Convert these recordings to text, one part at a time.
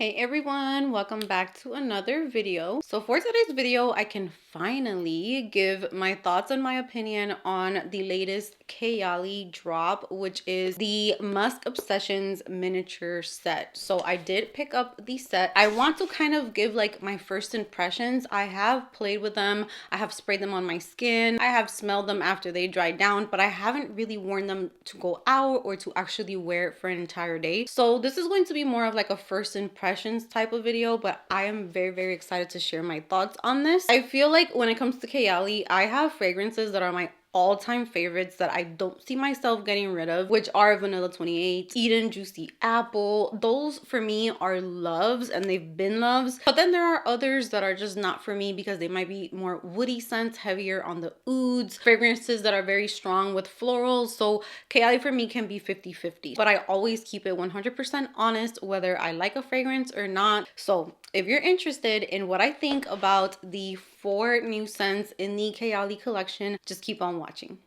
Hey everyone, welcome back to another video. So for today's video, I can finally give my thoughts and my opinion on the latest Kayali drop, which is the Musk Obsessions miniature set. So I did pick up the set. I want to kind of give like my first impressions. I have played with them. I have sprayed them on my skin. I have smelled them after they dried down, but I haven't really worn them to go out or to actually wear it for an entire day. So this is going to be more of like a first impressions type of video, but I am very excited to share my thoughts on this. I feel like when it comes to Kayali, I have fragrances that are my all-time favorites that I don't see myself getting rid of, which are Vanilla 28, Eden Juicy Apple. Those for me are loves and they've been loves, but then there are others that are just not for me because they might be more woody scents, heavier on the ouds, fragrances that are very strong with florals. So Kayali for me can be 50-50, but I always keep it 100% honest whether I like a fragrance or not. So if you're interested in what I think about the 4 new scents in the Kayali collection, just keep on watching.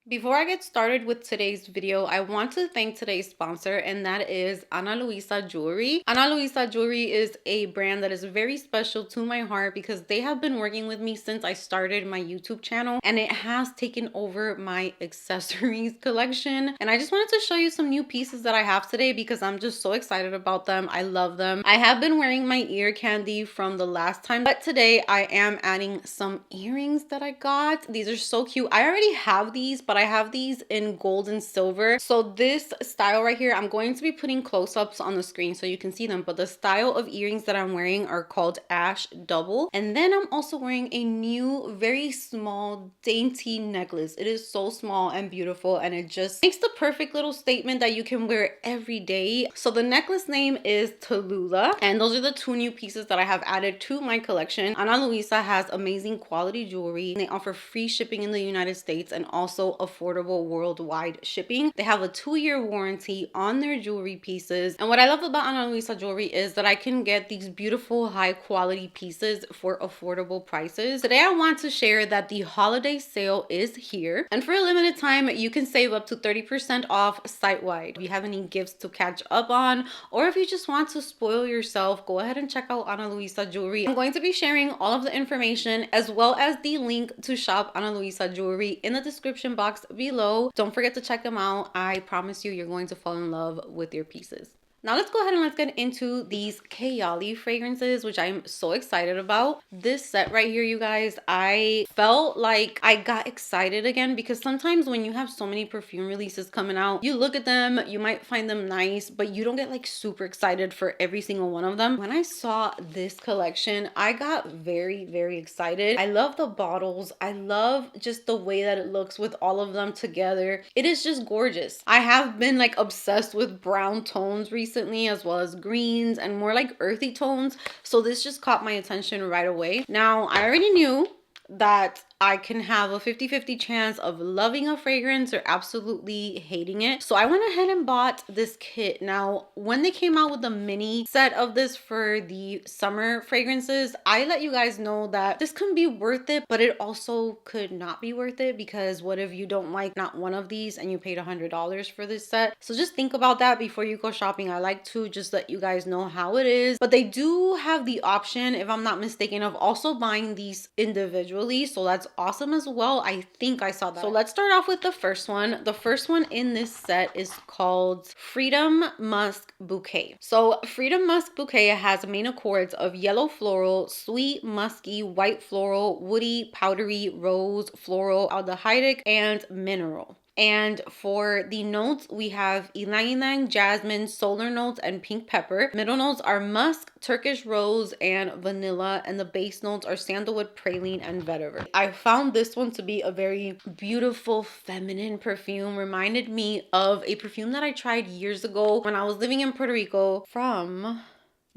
Before I get started with today's video, I want to thank today's sponsor, and that is Ana Luisa Jewelry. Ana Luisa Jewelry is a brand that is very special to my heart because they have been working with me since I started my YouTube channel, and it has taken over my accessories collection. And I just wanted to show you some new pieces that I have today because I'm just so excited about them. I love them. I have been wearing my ear candy from the last time, but today I am adding some earrings that I got. These are so cute. I already have these, but I have these in gold and silver. So this style right here, I'm going to be putting close-ups on the screen so you can see them, but the style of earrings that I'm wearing are called Ash Double. And then I'm also wearing a new, very small, dainty necklace. It is so small and beautiful, and it just makes the perfect little statement that you can wear every day. So the necklace name is Tallulah, and those are the 2 new pieces that I have added to my collection. Ana Luisa has amazing quality jewelry. They offer free shipping in the United States and also affordable worldwide shipping. They have a 2-year warranty on their jewelry pieces. And what I love about Ana Luisa jewelry is that I can get these beautiful high quality pieces for affordable prices. Today I want to share that the holiday sale is here, and for a limited time you can save up to 30% off site-wide. If you have any gifts to catch up on, or if you just want to spoil yourself, go ahead and check out Ana Luisa jewelry. I'm going to be sharing all of the information as well as the link to shop Ana Luisa jewelry in the description box below. Don't forget to check them out. I promise you're going to fall in love with your pieces. Now let's go ahead and let's get into these Kayali fragrances, which I'm so excited about. This set right here, you guys, I felt like I got excited again because sometimes when you have so many perfume releases coming out, you look at them, you might find them nice, but you don't get like super excited for every single one of them. When I saw this collection, I got very excited. I love the bottles. I love just the way that it looks with all of them together. It is just gorgeous. I have been like obsessed with brown tones recently, as well as greens and more like earthy tones, so this just caught my attention right away. Now I already knew that I can have a 50-50 chance of loving a fragrance or absolutely hating it. So I went ahead and bought this kit. Now, when they came out with the mini set of this for the summer fragrances, I let you guys know that this can be worth it, but it also could not be worth it because what if you don't like not one of these and you paid $100 for this set? So just think about that before you go shopping. I like to just let you guys know how it is, but they do have the option, if I'm not mistaken, of also buying these individually. So that's awesome as well. I think I saw that. So let's start off with the first one. The first one in this set is called Freedom Musk Bouquet. So Freedom Musk Bouquet has main accords of yellow floral, sweet musky, white floral, woody, powdery, rose, floral, aldehydic, and mineral. And for the notes, we have ylang ylang, jasmine, solar notes, and pink pepper. Middle notes are musk, Turkish rose, and vanilla, and the base notes are sandalwood, praline, and vetiver. I found this one to be a very beautiful feminine perfume. Reminded me of a perfume that I tried years ago when I was living in Puerto Rico from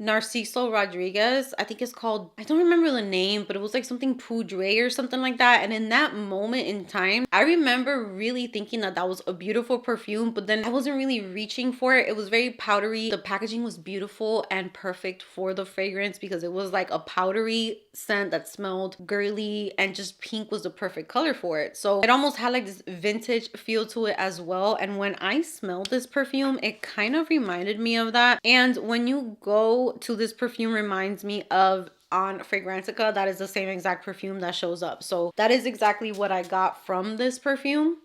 Narciso Rodriguez. I think it's called, I don't remember the name, but it was like something Poudre or something like that. And in that moment in time, I remember really thinking that that was a beautiful perfume, but then I wasn't really reaching for it. It was very powdery. The packaging was beautiful and perfect for the fragrance because it was like a powdery scent that smelled girly, and just pink was the perfect color for it. So it almost had like this vintage feel to it as well. And when I smelled this perfume, it kind of reminded me of that. And when you go to this perfume, reminds me of on Fragrantica, that is the same exact perfume that shows up. So that is exactly what I got from this perfume.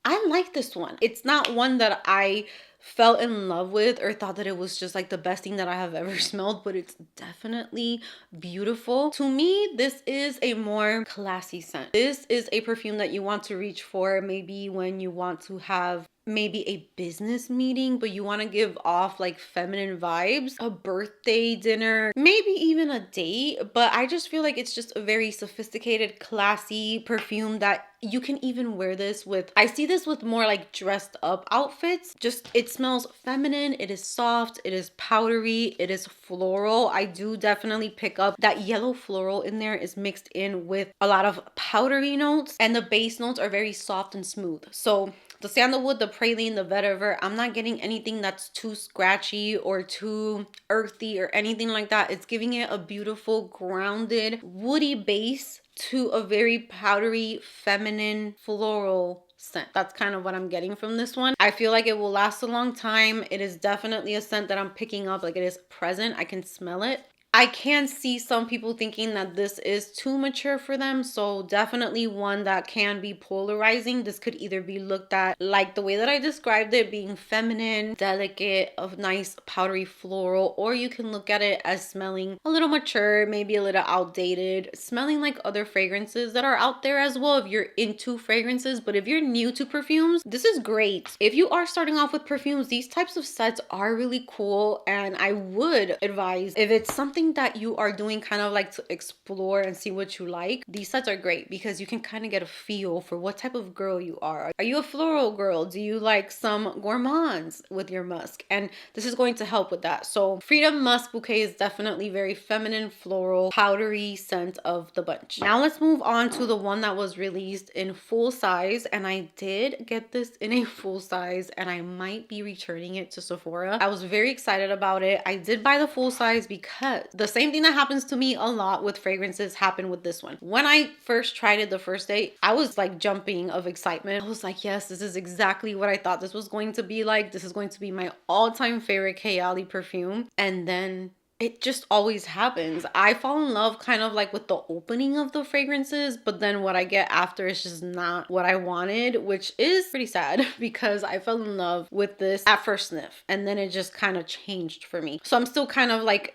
I like this one. It's not one that I fell in love with or thought that it was just like the best thing that I have ever smelled, but it's definitely beautiful. To me, this is a more classy scent. This is a perfume that you want to reach for maybe when you want to have maybe a business meeting, but you want to give off like feminine vibes, a birthday dinner, maybe even a date. But I just feel like it's just a very sophisticated, classy perfume that you can even wear this with. I see this with more like dressed up outfits. Just, it smells feminine, it is soft, it is powdery, it is floral. I do definitely pick up that yellow floral in there is mixed in with a lot of powdery notes, and the base notes are very soft and smooth. So the sandalwood, the praline, the vetiver, I'm not getting anything that's too scratchy or too earthy or anything like that. It's giving it a beautiful, grounded, woody base to a very powdery, feminine, floral scent. That's kind of what I'm getting from this one. I feel like it will last a long time. It is definitely a scent that I'm picking up. Like, it is present. I can smell it. I can see some people thinking that this is too mature for them. So definitely one that can be polarizing. This could either be looked at like the way that I described it, being feminine, delicate, of nice powdery floral, or you can look at it as smelling a little mature, maybe a little outdated, smelling like other fragrances that are out there as well if you're into fragrances. But if you're new to perfumes, this is great. If you are starting off with perfumes, these types of sets are really cool, and I would advise, if it's something that you are doing kind of like to explore and see what you like, these sets are great because you can kind of get a feel for what type of girl you are. Are you a floral girl? Do you like some gourmands with your musk? And this is going to help with that. So Freedom Musk Bouquet is definitely very feminine, floral, powdery scent of the bunch. Now let's move on to the one that was released in full size, and I did get this in a full size, and I might be returning it to Sephora. I was very excited about it. I did buy the full size because the same thing that happens to me a lot with fragrances happened with this one. When I first tried it the first day, I was like jumping of excitement. I was like, yes, this is exactly what I thought this was going to be like. This is going to be my all-time favorite Kayali perfume. And then it just always happens. I fall in love kind of like with the opening of the fragrances, but then what I get after is just not what I wanted, which is pretty sad because I fell in love with this at first sniff and then it just kind of changed for me. So I'm still kind of like,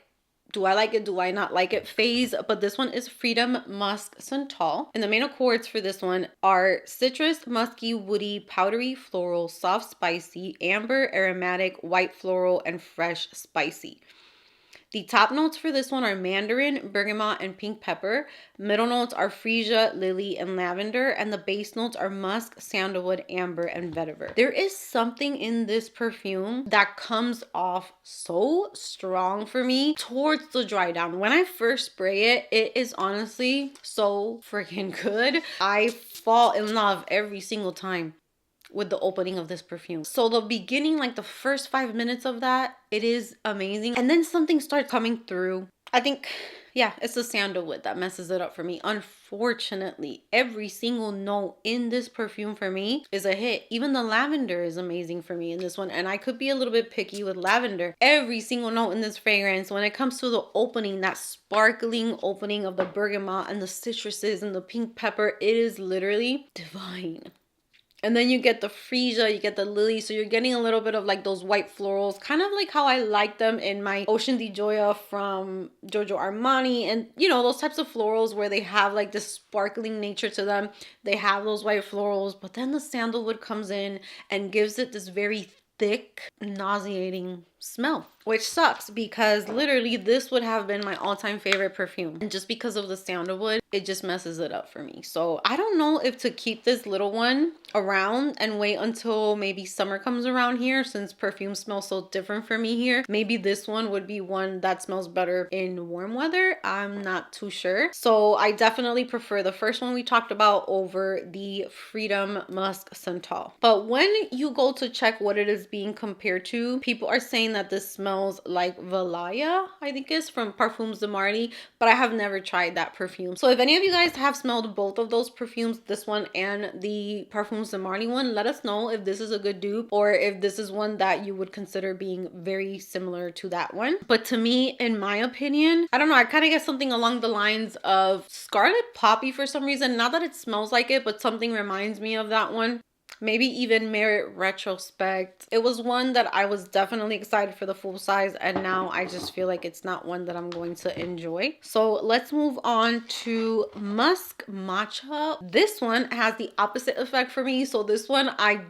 do I like it? Do I not like it phase? But this one is Freedom Musk Santal. And the main accords for this one are citrus, musky, woody, powdery, floral, soft, spicy, amber, aromatic, white floral, and fresh, spicy. The top notes for this one are mandarin, bergamot, and pink pepper. Middle notes are freesia, lily, and lavender. And the base notes are musk, sandalwood, amber, and vetiver. There is something in this perfume that comes off so strong for me towards the dry down. When I first spray it, it is honestly so freaking good. I fall in love every single time with the opening of this perfume. So the beginning, like the first 5 minutes of that, it is amazing. And then something starts coming through. I think, yeah, it's the sandalwood that messes it up for me. Unfortunately, every single note in this perfume for me is a hit. Even the lavender is amazing for me in this one. And I could be a little bit picky with lavender. Every single note in this fragrance, when it comes to the opening, that sparkling opening of the bergamot and the citruses and the pink pepper, it is literally divine. And then you get the freesia, you get the lily. So you're getting a little bit of like those white florals, kind of like how I like them in my Ocean di Gioia from Giorgio Armani. And you know, those types of florals where they have like this sparkling nature to them. They have those white florals, but then the sandalwood comes in and gives it this very thick, nauseating smell, which sucks because literally this would have been my all-time favorite perfume, and just because of the sandalwood, it just messes it up for me. So I don't know if to keep this little one around and wait until maybe summer comes around here, since perfume smells so different for me here. Maybe this one would be one that smells better in warm weather. I'm not too sure. So I definitely prefer the first one we talked about over the Freedom Musk Santal. But when you go to check what it is being compared to, people are saying that this smells like Valaya, I think is from Parfums de Marly, but I have never tried that perfume. So if any of you guys have smelled both of those perfumes, this one and the Parfums de Marly one, let us know if this is a good dupe or if this is one that you would consider being very similar to that one. But to me, in my opinion, I don't know, I kind of get something along the lines of Scarlet Poppy for some reason. Not that it smells like it, but something reminds me of that one. Maybe even Merit Retrospect. It was one that I was definitely excited for the full size, and now I just feel like it's not one that I'm going to enjoy. So let's move on to Musk Matcha. This one has the opposite effect for me. So this one, I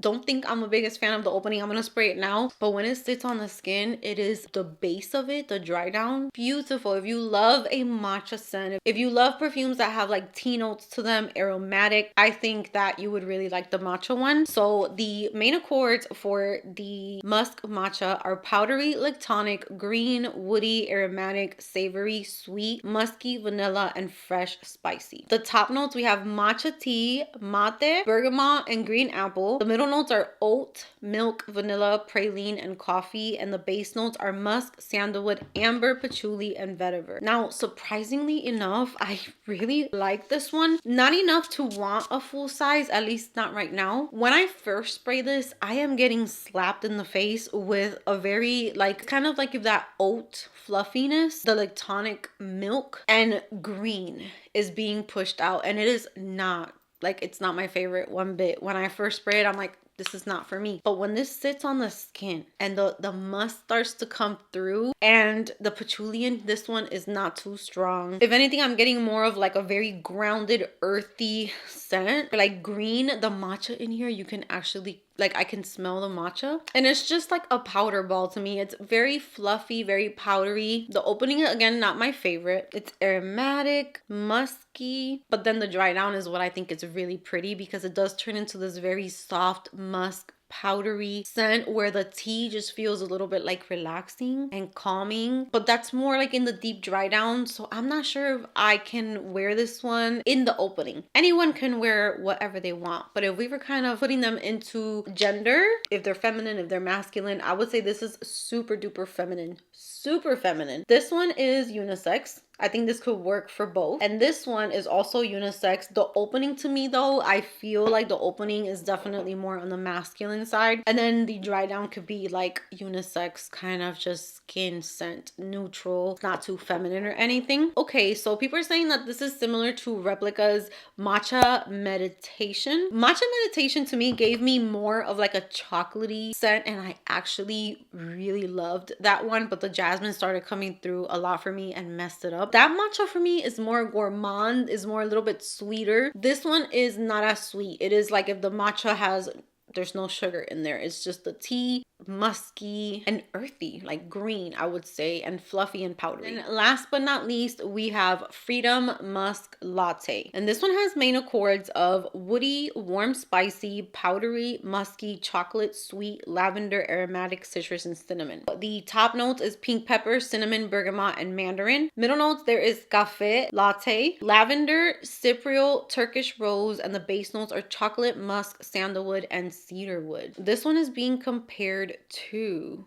don't think I'm the biggest fan of the opening. I'm gonna spray it now, but when it sits on the skin, it is the base of it, the dry down, beautiful. If you love a matcha scent, if you love perfumes that have like tea notes to them, aromatic, I think that you would really like the matcha one. So the main accords for the Musk Matcha are powdery, lactonic, green, woody, aromatic, savory, sweet, musky, vanilla, and fresh spicy. The top notes, we have matcha tea, mate, bergamot, and green apple. The middle notes are oat, milk, vanilla, praline, and coffee, and the base notes are musk, sandalwood, amber, patchouli, and vetiver. Now, surprisingly enough, I really like this one. Not enough to want a full size, at least not right now. When I first spray this, I am getting slapped in the face with a very like kind of like that oat fluffiness, the lactonic milk, and green is being pushed out, and it is not like, it's not my favorite one bit. When I first spray it, I'm like, this is not for me. But when this sits on the skin and the musk starts to come through, and the patchouli in this one is not too strong. If anything, I'm getting more of like a very grounded, earthy scent. Like green, the matcha in here, you can actually, like, I can smell the matcha, and it's just like a powder ball to me. It's very fluffy, very powdery. The opening, again, not my favorite. It's aromatic, musky, but then the dry down is what I think is really pretty, because it does turn into this very soft musk powdery scent where the tea just feels a little bit like relaxing and calming, but that's more like in the deep dry down. So I'm not sure if I can wear this one in the opening. Anyone can wear whatever they want, but if we were kind of putting them into gender, if they're feminine, if they're masculine, I would say this is super duper feminine. Super feminine. This one is unisex. I think this could work for both. And this one is also unisex. The opening to me though, I feel like the opening is definitely more on the masculine side. And then the dry down could be like unisex, kind of just skin scent, neutral, not too feminine or anything. Okay, so people are saying that this is similar to Replica's Matcha Meditation. Matcha Meditation to me gave me more of like a chocolatey scent, and I actually really loved that one, but the jasmine started coming through a lot for me and messed it up. That matcha for me is more gourmand, is more a little bit sweeter. This one is not as sweet. It is like if the matcha has, there's no sugar in there. It's just the tea, musky and earthy, like green, I would say, and fluffy and powdery. And last but not least, we have Freedom Musk Latte. And this one has main accords of woody, warm, spicy, powdery, musky, chocolate, sweet, lavender, aromatic, citrus, and cinnamon. The top notes is pink pepper, cinnamon, bergamot, and mandarin. Middle notes, there is cafe, latte, lavender, cypriol, Turkish rose, and the base notes are chocolate, musk, sandalwood, and cedarwood. This one is being compared to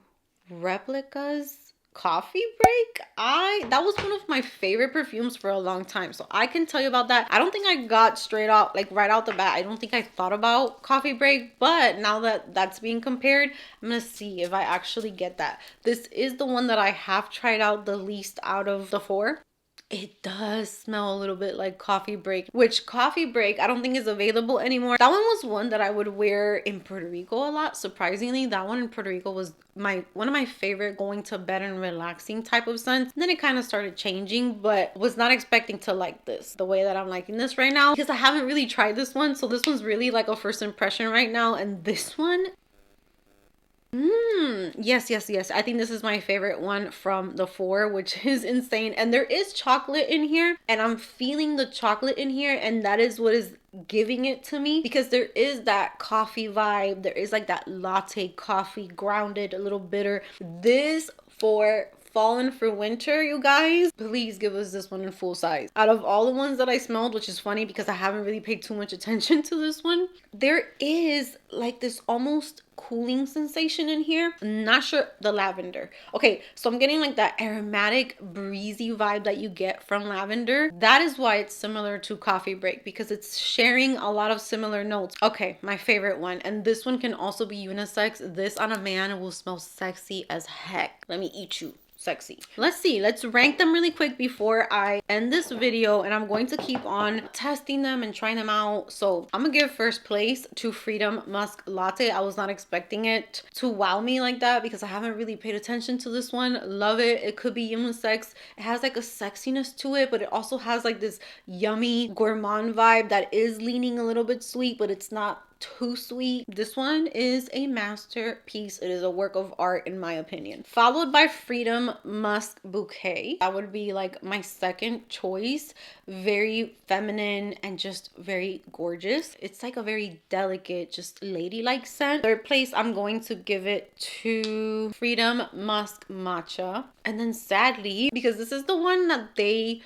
Replica's Coffee Break. That was one of my favorite perfumes for a long time, so I can tell you about that. I don't think I got straight out, like right out the bat, I don't think I thought about Coffee Break, but now that that's being compared, I'm gonna see if I actually get that. This is the one that I have tried out the least out of the four. It does smell a little bit like Coffee Break, which Coffee Break I don't think is available anymore. That one was one that I would wear in Puerto Rico a lot. Surprisingly, that one in Puerto Rico was one of my favorite going to bed and relaxing type of scents. And then it kind of started changing, but was not expecting to like this the way that I'm liking this right now, because I haven't really tried this one. So this one's really like a first impression right now. And this one, Yes, yes, yes. I think this is my favorite one from the four, which is insane. And there is chocolate in here, and I'm feeling the chocolate in here, and that is what is giving it to me, because there is that coffee vibe. There is like that latte coffee, grounded, a little bitter. This for fall and for winter, you guys, please give us this one in full size. Out of all the ones that I smelled, which is funny because I haven't really paid too much attention to this one, there is like this almost cooling sensation in here. I'm not sure the lavender. Okay, so I'm getting like that aromatic breezy vibe that you get from lavender. That is why it's similar to Coffee Break, because it's sharing a lot of similar notes. Okay, my favorite one, and this one can also be unisex. This on a man will smell sexy as heck. Let me eat you. Sexy. Let's see, let's rank them really quick before I end this video, and I'm going to keep on testing them and trying them out. So I'm gonna give first place to Freedom Musk Latte. I was not expecting it to wow me like that because I haven't really paid attention to this one. Love it. It could be unisex. It has like a sexiness to it, but it also has like this yummy gourmand vibe that is leaning a little bit sweet, but it's not too sweet. This one is a masterpiece. It is a work of art in my opinion. Followed by Freedom Musk Bouquet. That would be like my second choice. Very feminine and just very gorgeous. It's like a very delicate, just ladylike scent. Third place, I'm going to give it to Freedom Musk Matcha. And then sadly, because this is the one that they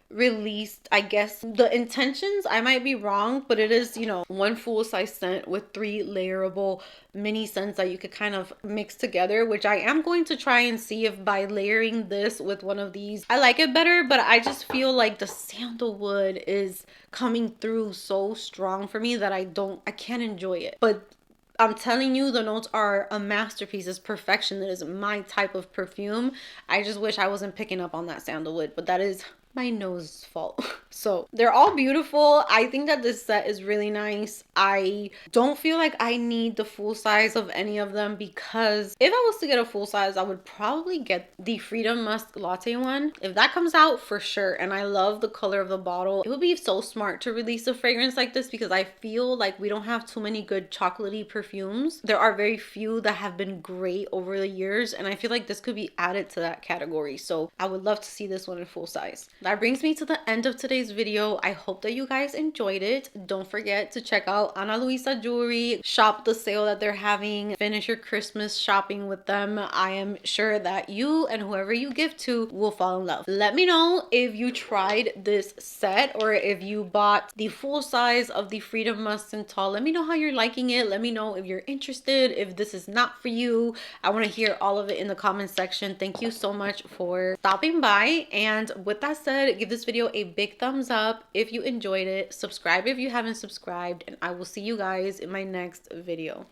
released, I guess the intentions, I might be wrong, but it is, you know, one full size scent with 3 layerable mini scents that you could kind of mix together, which I am going to try and see if by layering this with one of these I like it better. But I just feel like the sandalwood is coming through so strong for me that I can't enjoy it. But I'm telling you, the notes are a masterpiece. It's perfection. That is my type of perfume. I just wish I wasn't picking up on that sandalwood, but that is my nose fault. So they're all beautiful. I think that this set is really nice. I don't feel like I need the full size of any of them, because if I was to get a full size, I would probably get the Freedom Musk Latte one. If that comes out, for sure. And I love the color of the bottle. It would be so smart to release a fragrance like this, because I feel like we don't have too many good chocolatey perfumes. There are very few that have been great over the years, and I feel like this could be added to that category. So I would love to see this one in full size. That brings me to the end of today's video. I hope that you guys enjoyed it. Don't forget to check out Ana Luisa Jewelry. Shop the sale that they're having. Finish your Christmas shopping with them. I am sure that you and whoever you give to will fall in love. Let me know if you tried this set or if you bought the full size of the Freedom Musk Santal. Let me know how you're liking it. Let me know if you're interested, if this is not for you. I want to hear all of it in the comment section. Thank you so much for stopping by. And with that said, give this video a big thumbs up if you enjoyed it. Subscribe if you haven't subscribed, and I will see you guys in my next video.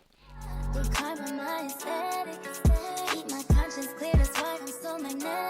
Keep my conscience clear, that's why I'm so magnetic.